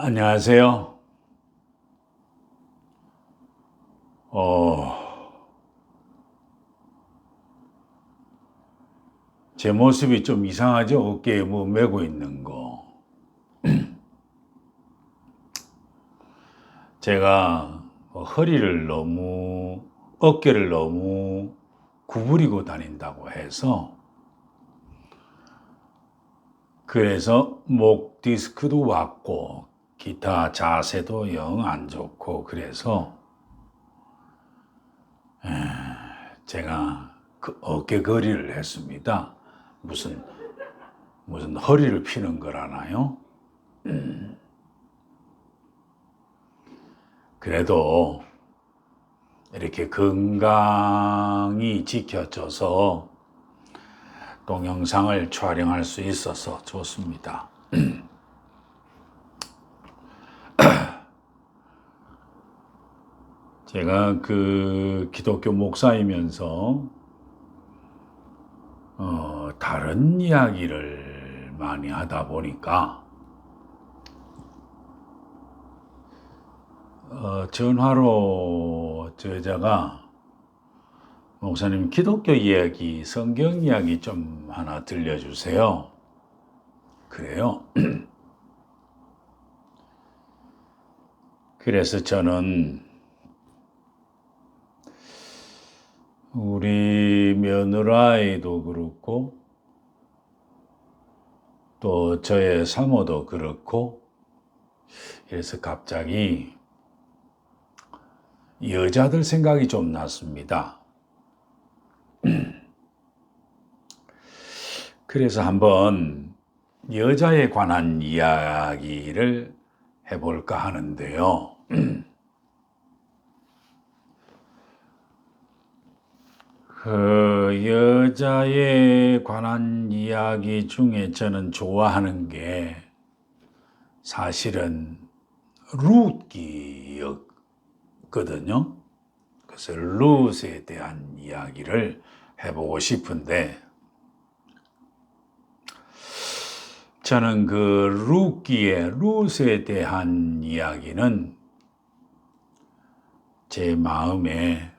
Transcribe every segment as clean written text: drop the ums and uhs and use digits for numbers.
안녕하세요. 제 모습이 좀 이상하죠? 어깨에 뭐 메고 있는 거. 제가 어깨를 너무 구부리고 다닌다고 해서, 그래서 목 디스크도 왔고, 기타 자세도 영 안 좋고, 그래서 제가 그 어깨 거리를 했습니다. 무슨, 무슨 허리를 피는 거라나요? 그래도 이렇게 건강이 지켜져서 동영상을 촬영할 수 있어서 좋습니다. 제가 그 기독교 목사이면서 다른 이야기를 많이 하다 보니까 전화로 저 여자가 목사님 기독교 이야기, 성경 이야기 좀 하나 들려주세요. 그래요. 그래서 저는 우리 며느라이도 그렇고 또 저의 사모도 그렇고, 그래서 갑자기 여자들 생각이 좀 났습니다. 그래서 한번 여자에 관한 이야기를 해볼까 하는데요. 그 여자에 관한 이야기 중에 저는 좋아하는 게 사실은 룻기였거든요. 그래서 룻에 대한 이야기를 해보고 싶은데, 저는 그 룻에 대한 이야기는 제 마음에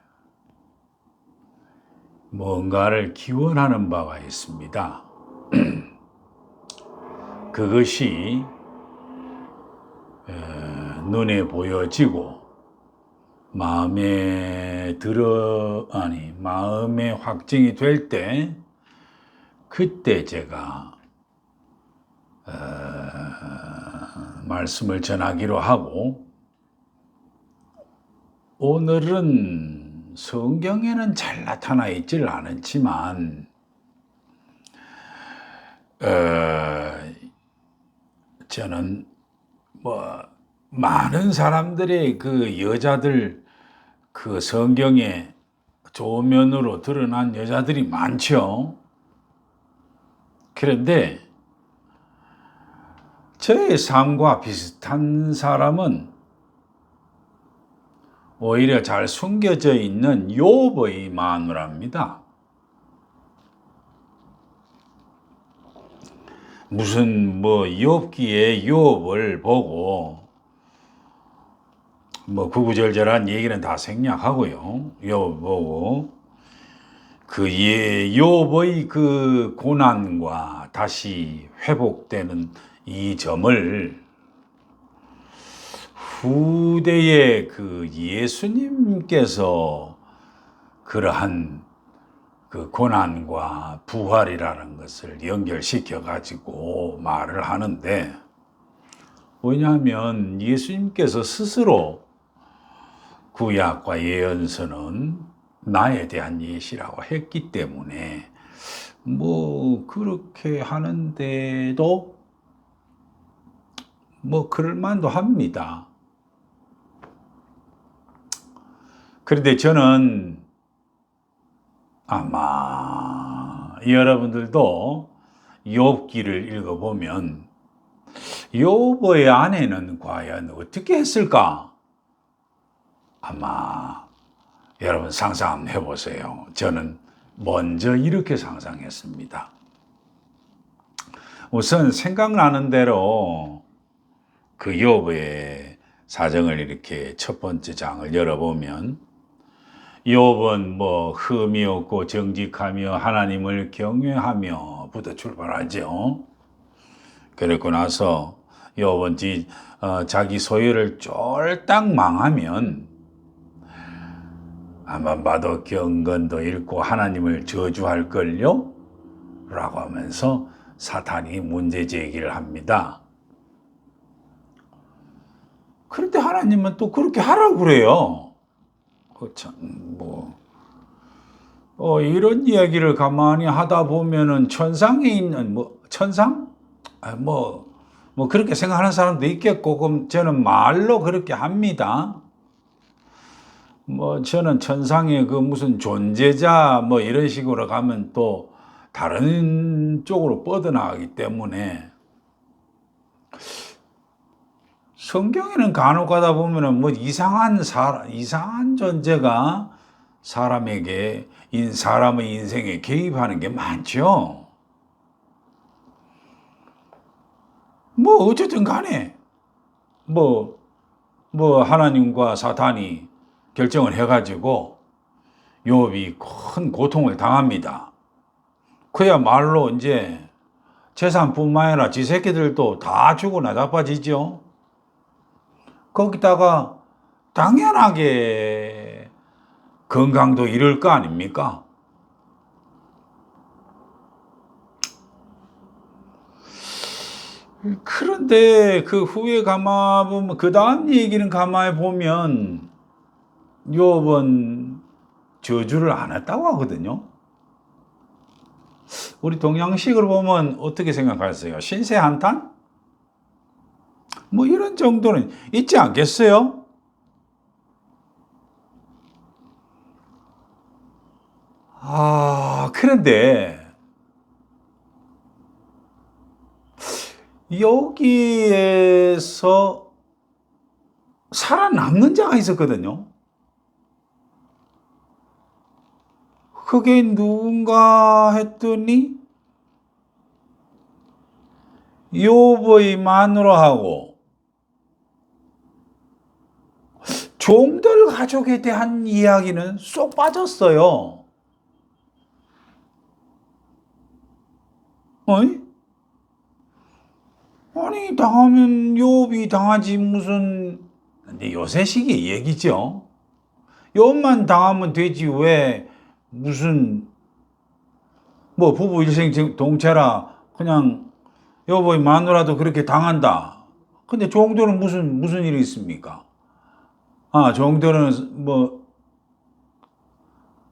뭔가를 기원하는 바가 있습니다. 그것이 눈에 보여지고 마음에 확증이 될 때, 그때 제가 말씀을 전하기로 하고, 오늘은 성경에는 잘 나타나 있지를 않지만 저는 많은 사람들의 그 여자들, 그 성경에 좋은 면으로 드러난 여자들이 많죠. 그런데 저의 삶과 비슷한 사람은 오히려 잘 숨겨져 있는 욥의 마누라입니다. 무슨 욥기에 욥을 보고 구구절절한 얘기는 다 생략하고요. 욥 보고 그 욥의 그 고난과 다시 회복되는 이 점을 후대에 그 예수님께서 그러한 그 고난과 부활이라는 것을 연결시켜 가지고 말을 하는데, 왜냐하면 예수님께서 스스로 구약과 예언서는 나에 대한 예시라고 했기 때문에 그렇게 하는데도 그럴 만도 합니다. 그런데 저는 아마 여러분들도 욥기를 읽어보면 욥의 아내는 과연 어떻게 했을까? 아마 여러분 상상 한번 해보세요. 저는 먼저 이렇게 상상했습니다. 우선 생각나는 대로 그 욥의 사정을 이렇게 첫 번째 장을 열어보면 욥은 뭐 흠이 없고 정직하며 하나님을 경외하며부터 출발하죠. 그랬고 나서 욥은 자기 소유를 쫄딱 망하면 한번 봐도 경건도 잃고 하나님을 저주할걸요? 라고 하면서 사탄이 문제 제기를 합니다. 그런데 하나님은 또 그렇게 하라고 그래요. 이런 이야기를 가만히 하다 보면은 천상에 있는, 천상? 그렇게 생각하는 사람도 있겠고, 그럼 저는 말로 그렇게 합니다. 저는 천상에 그 무슨 존재자, 이런 식으로 가면 또 다른 쪽으로 뻗어나가기 때문에 성경에는 간혹 가다 보면은 이상한 존재가 사람의 인생에 개입하는 게 많죠. 어쨌든 간에, 하나님과 사탄이 결정을 해가지고 욥이 큰 고통을 당합니다. 그야말로 이제 재산뿐만 아니라 지 새끼들도 다 죽고 나자빠지죠. 거기다가 당연하게 건강도 잃을 거 아닙니까? 그런데 그 후에 가만히 보면, 그 다음 얘기는 가만히 보면 욥은 저주를 안 했다고 하거든요. 우리 동양식으로 보면 어떻게 생각하세요? 신세 한탄? 이런 정도는 있지 않겠어요? 그런데 여기에서 살아남는 자가 있었거든요. 그게 누군가 했더니 욥의 마누라하고 종들 가족에 대한 이야기는 쏙 빠졌어요. 아니, 당하면 욥이 당하지 무슨, 근데 요새식의 얘기죠. 욥만 당하면 되지 왜 무슨 부부 일생 동체라 그냥 욥의 마누라도 그렇게 당한다. 근데 종들은 무슨 일이 있습니까? 종들은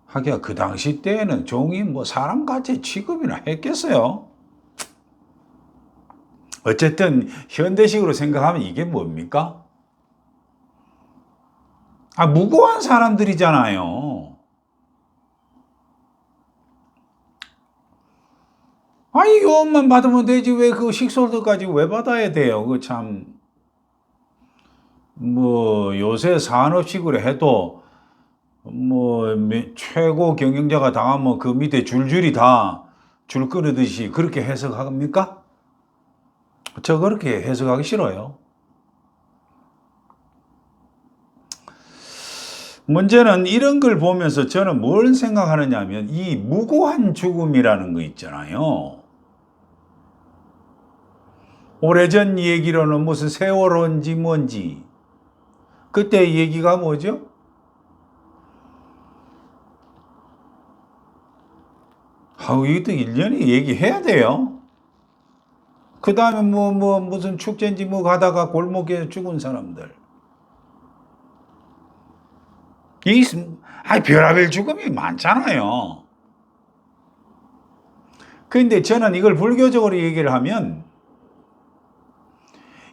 하기야 그 당시 때에는 종이 사람같이 취급이나 했겠어요. 어쨌든 현대식으로 생각하면 이게 뭡니까? 무고한 사람들이잖아요. 이것만 받으면 되지 왜 그 식솔들까지 왜 받아야 돼요? 요새 산업식으로 해도 최고 경영자가 당하면 그 밑에 줄줄이 다 줄 끊으듯이 그렇게 해석합니까? 저 그렇게 해석하기 싫어요. 문제는 이런 걸 보면서 저는 뭘 생각하느냐 하면 이 무고한 죽음이라는 거 있잖아요. 오래전 얘기로는 무슨 세월호인지 뭔지 그때 얘기가 뭐죠? 이것도 1년에 얘기해야 돼요. 그 다음에 무슨 축제인지 가다가 골목에 죽은 사람들. 별하별 죽음이 많잖아요. 근데 저는 이걸 불교적으로 얘기를 하면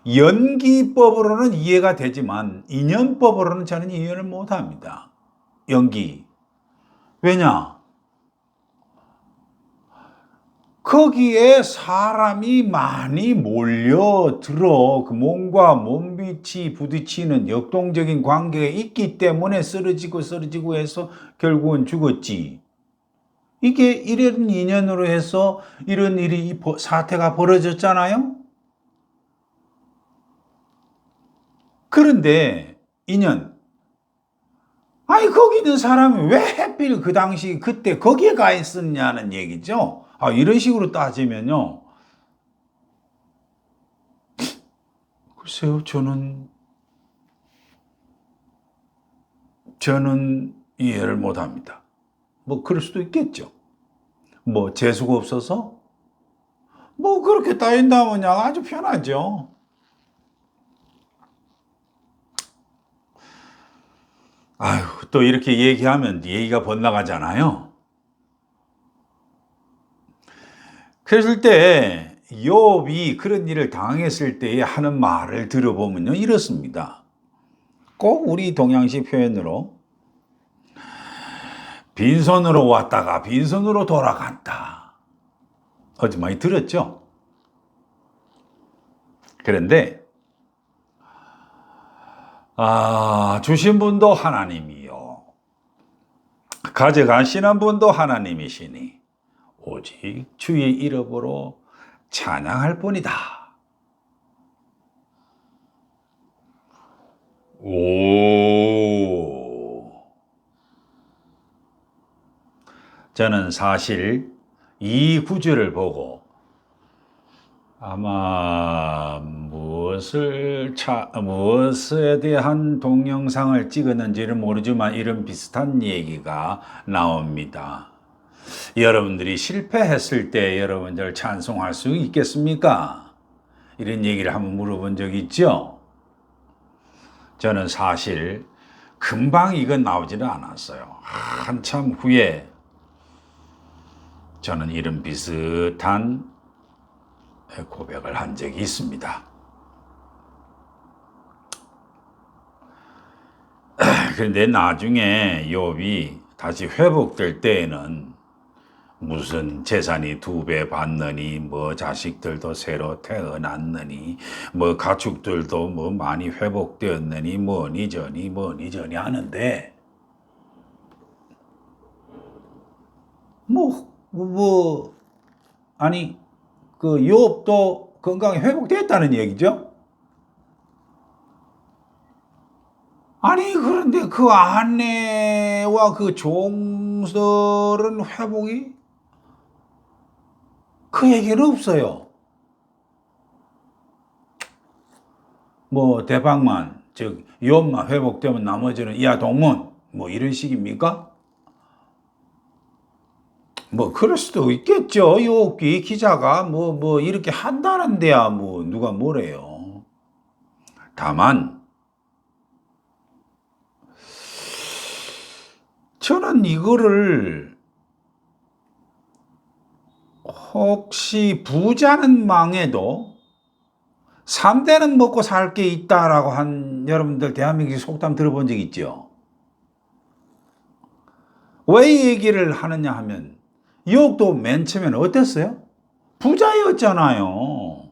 연기법으로는 이해가 되지만 인연법으로는 저는 이해를 못합니다. 연기. 왜냐? 거기에 사람이 많이 몰려들어 그 몸과 몸빛이 부딪히는 역동적인 관계가 있기 때문에 쓰러지고 해서 결국은 죽었지. 이게 이런 인연으로 해서 이런 사태가 벌어졌잖아요. 그런데 인연, 아니 거기 있는 사람이 왜 하필 그 당시 그때 거기에 가 있었냐는 얘기죠. 이런 식으로 따지면요, 글쎄요, 저는 이해를 못합니다. 뭐 그럴 수도 있겠죠. 뭐 재수가 없어서 뭐 그렇게 따진다면 그냥 아주 편하죠. 아유, 또 이렇게 얘기하면 얘기가 번나가잖아요. 그랬을 때 욥이 그런 일을 당했을 때에 하는 말을 들어보면요, 이렇습니다. 꼭 우리 동양식 표현으로 빈손으로 왔다가 빈손으로 돌아간다. 어제 많이 들었죠? 그런데 주신 분도 하나님이요, 가져가시는 분도 하나님이시니 오직 주의 이름으로 찬양할 뿐이다. 저는 사실 이 구절을 보고 아마 무엇에 대한 동영상을 찍었는지는 모르지만 이런 비슷한 얘기가 나옵니다. 여러분들이 실패했을 때 여러분들 찬송할 수 있겠습니까? 이런 얘기를 한번 물어본 적 있죠? 저는 사실 금방 이건 나오지는 않았어요. 한참 후에 저는 이런 비슷한 고백을 한 적이 있습니다. 그런데 나중에 욥이 다시 회복될 때에는 무슨 재산이 2배 받느니, 뭐 자식들도 새로 태어났느니, 뭐 가축들도 뭐 많이 회복되었느니, 뭐니 저니 하는데, 아니 그 욥도 건강이 회복됐다는 얘기죠. 아니 그런데 그 아내와 그 종들은 회복이, 그 얘기는 없어요. 뭐 대방만, 즉 욥만 회복되면 나머지는 이하 동문, 뭐 이런 식입니까? 뭐 그럴 수도 있겠죠. 욥기 기자가 뭐 이렇게 한다는데야 뭐 누가 뭐래요. 다만 저는 이거를, 혹시 부자는 망해도 3대는 먹고 살 게 있다라고 한, 여러분들 대한민국 속담 들어본 적 있죠? 왜 이 얘기를 하느냐 하면, 욥도 맨 처음에는 어땠어요? 부자였잖아요.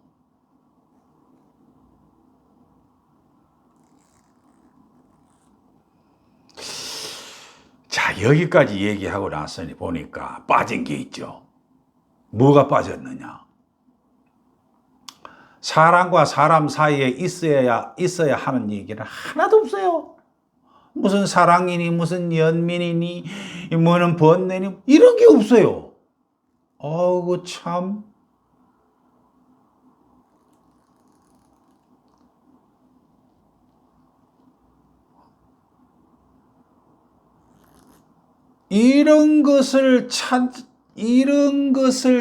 자, 여기까지 얘기하고 나서니 보니까 빠진 게 있죠. 뭐가 빠졌느냐? 사람과 사람 사이에 있어야 하는 얘기는 하나도 없어요. 무슨 사랑이니, 무슨 연민이니, 뭐는 번뇌니, 이런 게 없어요. 어우, 참. 이런 것을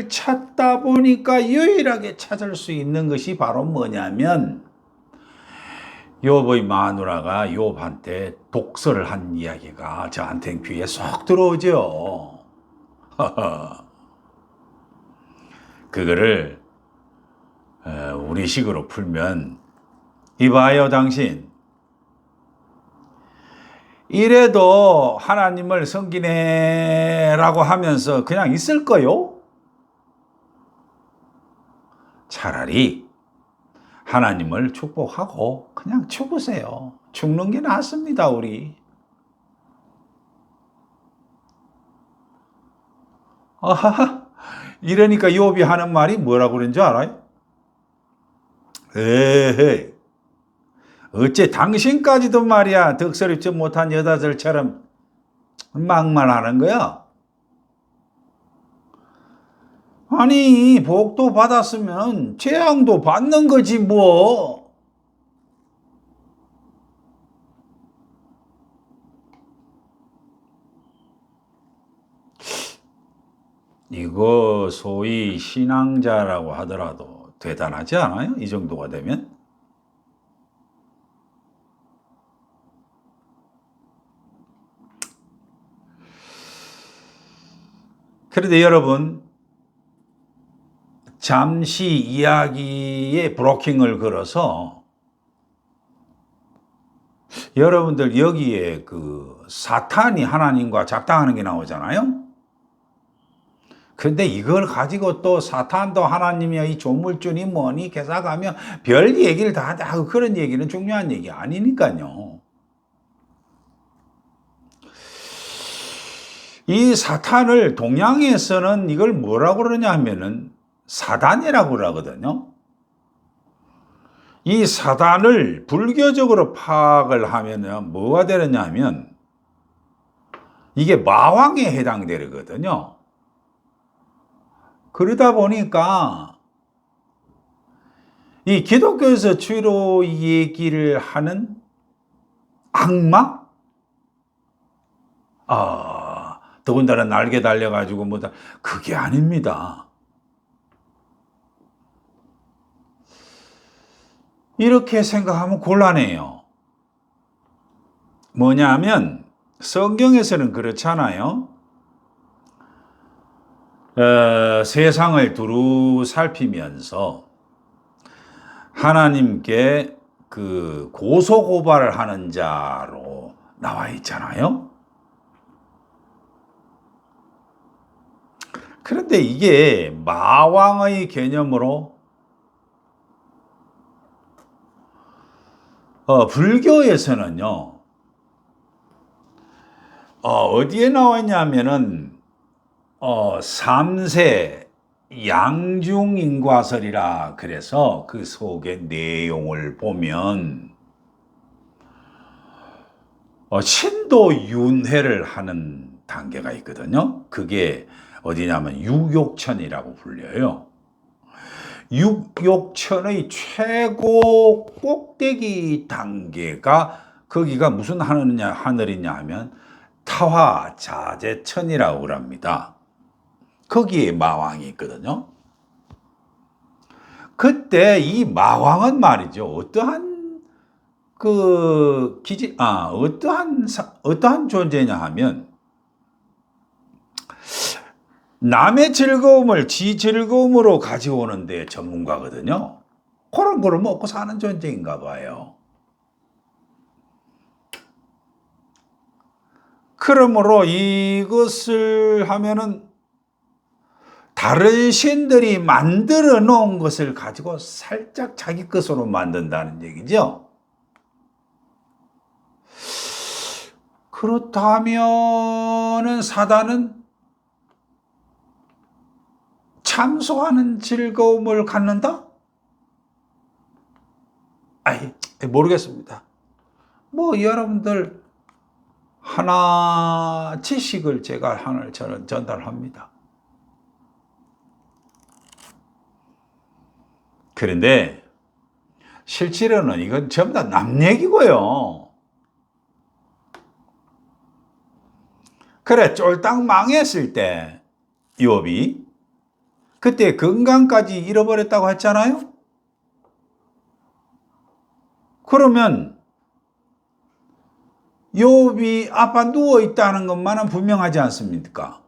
찾다 보니까 유일하게 찾을 수 있는 것이 바로 뭐냐면, 욥의 마누라가 욥한테 독설을 한 이야기가 저한테는 귀에 쏙 들어오죠. 그거를 우리식으로 풀면, 이봐요 당신, 이래도 하나님을 섬기네라고 하면서 그냥 있을 거요? 차라리 하나님을 축복하고 그냥 죽으세요. 죽는 게 낫습니다, 우리. 아하하. 이러니까 욥이 하는 말이 뭐라고 그러는 줄 알아요? 에헤이, 어째 당신까지도 말이야 덕설입지 못한 여자들처럼 막말하는 거야? 아니 복도 받았으면 재앙도 받는 거지 뭐. 이거 소위 신앙자라고 하더라도 대단하지 않아요? 이 정도가 되면? 그런데 여러분, 잠시 이야기에 브로킹을 걸어서 여러분들 여기에 그 사탄이 하나님과 작당하는 게 나오잖아요? 근데 이걸 가지고 또 사탄도 하나님이야 이 조물주니 뭐니 개사가며 별 얘기를 다 하고 그런 얘기는 중요한 얘기 아니니까요. 이 사탄을 동양에서는 이걸 뭐라고 그러냐 하면은 사단이라고 그러거든요. 이 사단을 불교적으로 파악을 하면 뭐가 되느냐 하면 이게 마왕에 해당되거든요. 그러다 보니까 이 기독교에서 주로 얘기를 하는 악마? 더군다나 날개 달려가지고 뭐다. 그게 아닙니다. 이렇게 생각하면 곤란해요. 뭐냐면 성경에서는 그렇잖아요. 세상을 두루 살피면서 하나님께 그 고소고발을 하는 자로 나와 있잖아요. 그런데 이게 마왕의 개념으로 불교에서는요, 어디에 나와 있냐면은 3세 양중인과설이라 그래서 그 속의 내용을 보면 신도윤회를 하는 단계가 있거든요. 그게 어디냐면 육욕천이라고 불려요. 육욕천의 최고 꼭대기 단계가 거기가 무슨 하늘이냐 하면 타화자재천이라고 합니다. 거기에 마왕이 있거든요. 그때 이 마왕은 말이죠. 어떠한 존재냐 하면 남의 즐거움을 지 즐거움으로 가져오는 데 전문가거든요. 그런 거를 먹고 사는 존재인가 봐요. 그러므로 이것을 하면은 다른 신들이 만들어 놓은 것을 가지고 살짝 자기 것으로 만든다는 얘기죠. 그렇다면은 사단은 참소하는 즐거움을 갖는다? 모르겠습니다. 여러분들 하나 지식을 제가 하나를 저는 전달합니다. 그런데 실제로는 이건 전부 다 남 얘기고요. 그래 쫄딱 망했을 때 욥이 그때 건강까지 잃어버렸다고 했잖아요. 그러면 욥이 아파 누워 있다는 것만은 분명하지 않습니까?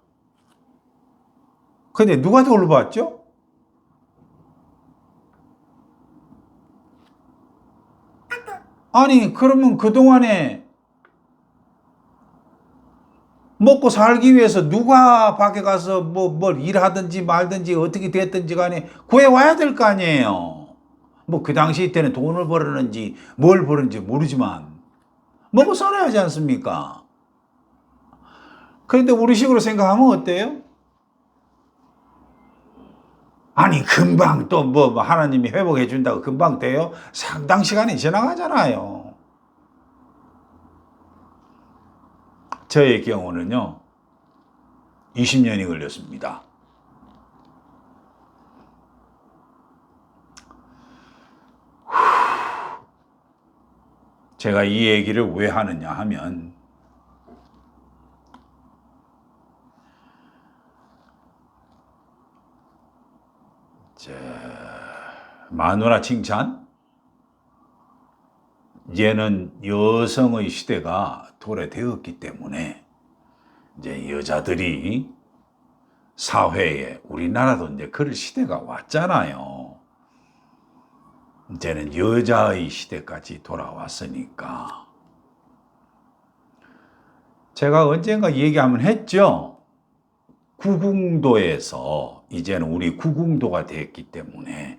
근데 누가 돌봤죠? 아니 그러면 그동안에 먹고 살기 위해서 누가 밖에 가서 뭘 일하든지 말든지 어떻게 됐든지 간에 구해와야 될 거 아니에요. 그 당시 때는 돈을 벌었는지 뭘 벌었는지 모르지만 먹고 살아야 하지 않습니까? 그런데 우리식으로 생각하면 어때요? 아니 금방 또 하나님이 회복해 준다고 금방 돼요? 상당 시간이 지나가잖아요. 저의 경우는요, 20년이 걸렸습니다. 제가 이 얘기를 왜 하느냐 하면, 마누라 칭찬? 이제는 여성의 시대가 도래되었기 때문에 이제 여자들이 사회에, 우리나라도 이제 그럴 시대가 왔잖아요. 이제는 여자의 시대까지 돌아왔으니까. 제가 언젠가 얘기하면 했죠. 구궁도에서 이제는 우리 구궁도가 됐기 때문에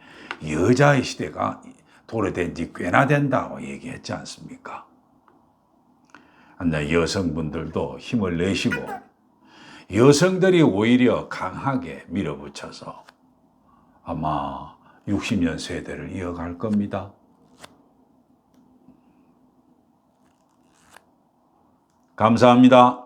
여자의 시대가 도래된 지 꽤나 된다고 얘기했지 않습니까? 여성분들도 힘을 내시고 여성들이 오히려 강하게 밀어붙여서 아마 60년 세대를 이어갈 겁니다. 감사합니다.